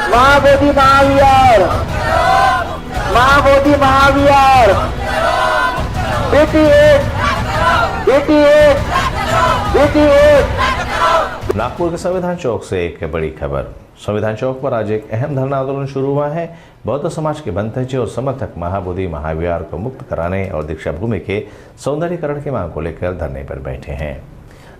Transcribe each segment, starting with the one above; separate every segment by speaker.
Speaker 1: महाबोधि महावीर, महाबोधि महावीर, बेटी एक, बेटी एक, बेटी एक।
Speaker 2: नागपुर के संविधान चौक से एक बड़ी खबर। संविधान चौक पर आज एक अहम धरना आंदोलन शुरू हुआ है। बौद्ध समाज के बंधज और समर्थक महाबोधि महाविहार को मुक्त कराने और दीक्षा भूमि के सौंदर्यीकरण की मांग को लेकर धरने पर बैठे हैं।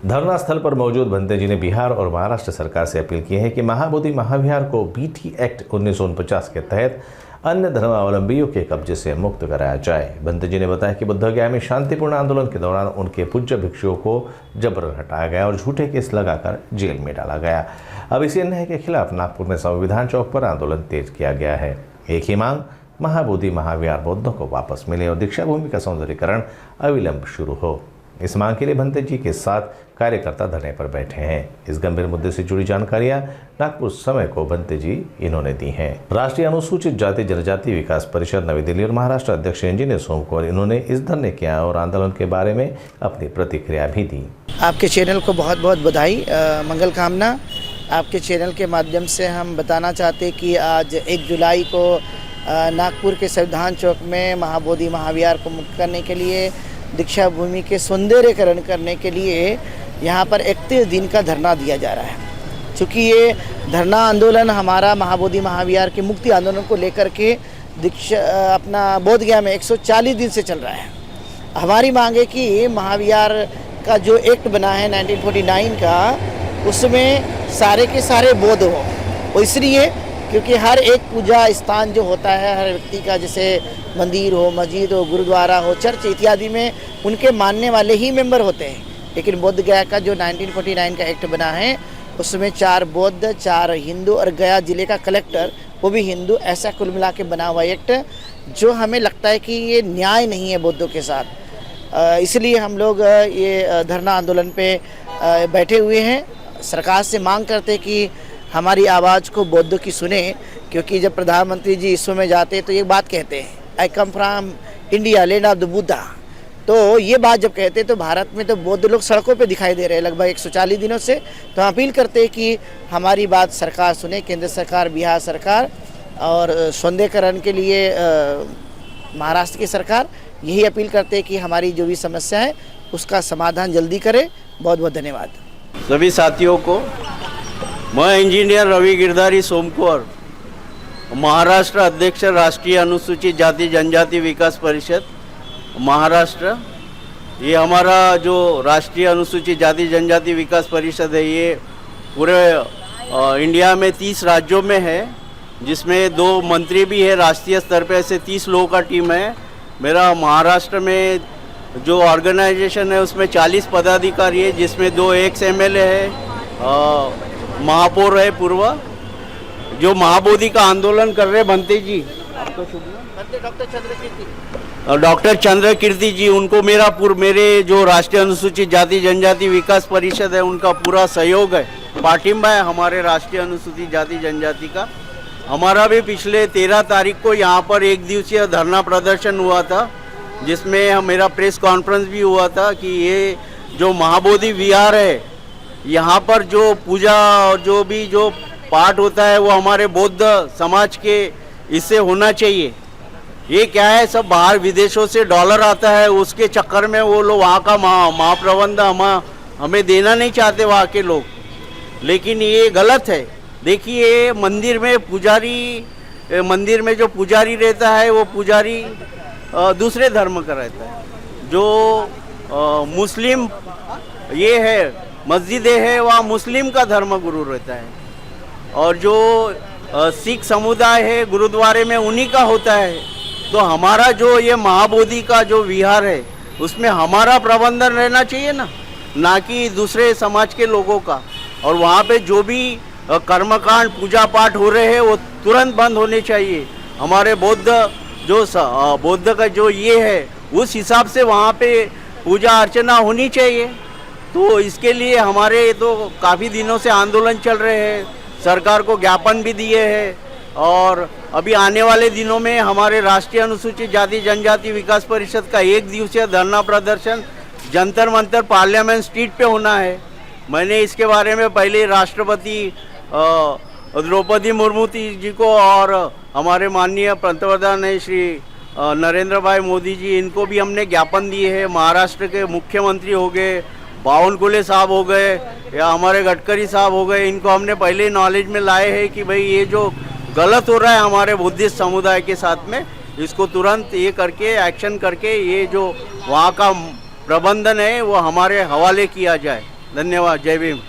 Speaker 2: धरना स्थल पर मौजूद भंते जी ने बिहार और महाराष्ट्र सरकार से अपील की है कि महाबोधि महाविहार को बीटी एक्ट 1949 के तहत अन्य धर्मावलंबियों के कब्जे से मुक्त कराया जाए। भंते जी ने बताया कि बुद्धगया में शांतिपूर्ण आंदोलन के दौरान उनके पूज्य भिक्षुओं को जबरन हटाया गया और झूठे केस लगाकर जेल में डाला गया। अब इसी अन्याय के खिलाफ नागपुर में संविधान चौक पर आंदोलन तेज किया गया है। एक ही मांग, महाबोधि महाविहार बौद्धों को वापस मिले और दीक्षा भूमि का सौंदर्यीकरण अविलंब शुरू हो। इस मांग के लिए भंते जी के साथ कार्यकर्ता धरने पर बैठे हैं। इस गंभीर मुद्दे से जुड़ी जानकारियां नागपुर समय को भंते जी इन्होंने दी हैं। राष्ट्रीय अनुसूचित जाति जनजाति विकास परिषद नई दिल्ली और महाराष्ट्र अध्यक्ष इंजीनियर सोमकुमार इन्होंने इस धरने के और आंदोलन के बारे में अपनी प्रतिक्रिया भी दी।
Speaker 3: आपके चैनल को बहुत बहुत बधाई, मंगल कामना। आपके चैनल के माध्यम से हम बताना चाहते कि आज 1 जुलाई को नागपुर के संविधान चौक में महाबोधि महाविहार को मुक्त करने के लिए, दीक्षा भूमि के सौंदर्यीकरण करने के लिए यहाँ पर 31 दिन का धरना दिया जा रहा है। चूँकि ये धरना आंदोलन हमारा महाबोधि महाविहार के मुक्ति आंदोलन को लेकर के दीक्षा अपना बोधगया में 140 दिन से चल रहा है। हमारी मांग है कि महाविहार का जो एक्ट बना है 1949 का, उसमें सारे के सारे बौद्ध हो। वो इसलिए क्योंकि हर एक पूजा स्थान जो होता है हर व्यक्ति का, जैसे मंदिर हो, मस्जिद हो, गुरुद्वारा हो, चर्च इत्यादि में उनके मानने वाले ही मेंबर होते हैं। लेकिन बोध गया का जो 1949 का एक्ट बना है उसमें 4 बौद्ध, 4 हिंदू और गया जिले का कलेक्टर वो भी हिंदू, ऐसा कुल मिला के बना हुआ एक्ट जो हमें लगता है कि ये न्याय नहीं है बौद्धों के साथ। इसलिए हम लोग ये धरना आंदोलन पे बैठे हुए हैं। सरकार से मांग करते कि हमारी आवाज़ को बौद्धों की सुने, क्योंकि जब प्रधानमंत्री जी विश्व में जाते हैं तो ये बात कहते हैं, I come from India land of the Buddha. तो ये बात जब कहते हैं तो भारत में तो बौद्ध लोग सड़कों पे दिखाई दे रहे हैं लगभग 140 दिनों से। तो हम अपील करते हैं कि हमारी बात सरकार सुने, केंद्र सरकार, बिहार सरकार और सौंदर्यीकरण के लिए महाराष्ट्र की सरकार। यही अपील करते हैं कि हमारी जो भी समस्या है उसका समाधान जल्दी करे। बहुत बहुत धन्यवाद
Speaker 4: सभी साथियों को। मैं इंजीनियर रवि गिरधारी सोमकुमार, महाराष्ट्र अध्यक्ष राष्ट्रीय अनुसूचित जाति जनजाति विकास परिषद महाराष्ट्र। ये हमारा जो राष्ट्रीय अनुसूचित जाति जनजाति विकास परिषद है ये पूरे इंडिया में 30 राज्यों में है, जिसमें 2 मंत्री भी है। राष्ट्रीय स्तर पे ऐसे 30 लोगों का टीम है। मेरा महाराष्ट्र में जो ऑर्गेनाइजेशन है उसमें 40 पदाधिकारी है, जिसमें 2 एक्स MLA है, महापौर है पूर्व, जो महाबोधि का आंदोलन कर रहे भंते जी, आपका शुभ नाम डॉक्टर चंद्र कीर्ति जी। उनको मेरे जो राष्ट्रीय अनुसूचित जाति जनजाति विकास परिषद है उनका पूरा सहयोग है, पार्टिंबा है हमारे राष्ट्रीय अनुसूचित जाति जनजाति का। हमारा भी पिछले 13 तारीख को यहाँ पर 1 दिवसीय धरना प्रदर्शन हुआ था, जिसमें मेरा प्रेस कॉन्फ्रेंस भी हुआ था कि ये जो महाबोधि विहार है यहाँ पर जो पूजा और जो पाठ होता है वो हमारे बौद्ध समाज के इससे होना चाहिए। ये क्या है, सब बाहर विदेशों से डॉलर आता है, उसके चक्कर में वो लोग वहाँ का महाप्रबंध हमें देना नहीं चाहते वहाँ के लोग, लेकिन ये गलत है। देखिए मंदिर में जो पुजारी रहता है वो पुजारी दूसरे धर्म का रहता है। जो मुस्लिम ये है मस्जिदें है वहाँ मुस्लिम का धर्म गुरु रहता है, और जो सिख समुदाय है गुरुद्वारे में उन्हीं का होता है। तो हमारा जो ये महाबोधि का जो विहार है उसमें हमारा प्रबंधन रहना चाहिए ना कि दूसरे समाज के लोगों का। और वहाँ पे जो भी कर्मकांड पूजा पाठ हो रहे हैं वो तुरंत बंद होने चाहिए। हमारे बौद्ध का जो ये है उस हिसाब से वहाँ पे पूजा अर्चना होनी चाहिए। तो इसके लिए हमारे तो काफ़ी दिनों से आंदोलन चल रहे हैं, सरकार को ज्ञापन भी दिए हैं, और अभी आने वाले दिनों में हमारे राष्ट्रीय अनुसूचित जाति जनजाति विकास परिषद का 1 दिवसीय धरना प्रदर्शन जंतर मंतर पार्लियामेंट स्ट्रीट पे होना है। मैंने इसके बारे में पहले राष्ट्रपति द्रौपदी मुर्मू जी को और हमारे माननीय पंतप्रधान है श्री नरेंद्र भाई मोदी जी, इनको भी हमने ज्ञापन दिए हैं। महाराष्ट्र के मुख्यमंत्री हो गए, बावनकुले साहब हो गए या हमारे गडकरी साहब हो गए, इनको हमने पहले ही नॉलेज में लाए हैं कि भाई ये जो गलत हो रहा है हमारे बुद्धिस्ट समुदाय के साथ में, इसको तुरंत ये करके एक्शन करके ये जो वहाँ का प्रबंधन है वो हमारे हवाले किया जाए। धन्यवाद। जय भीम।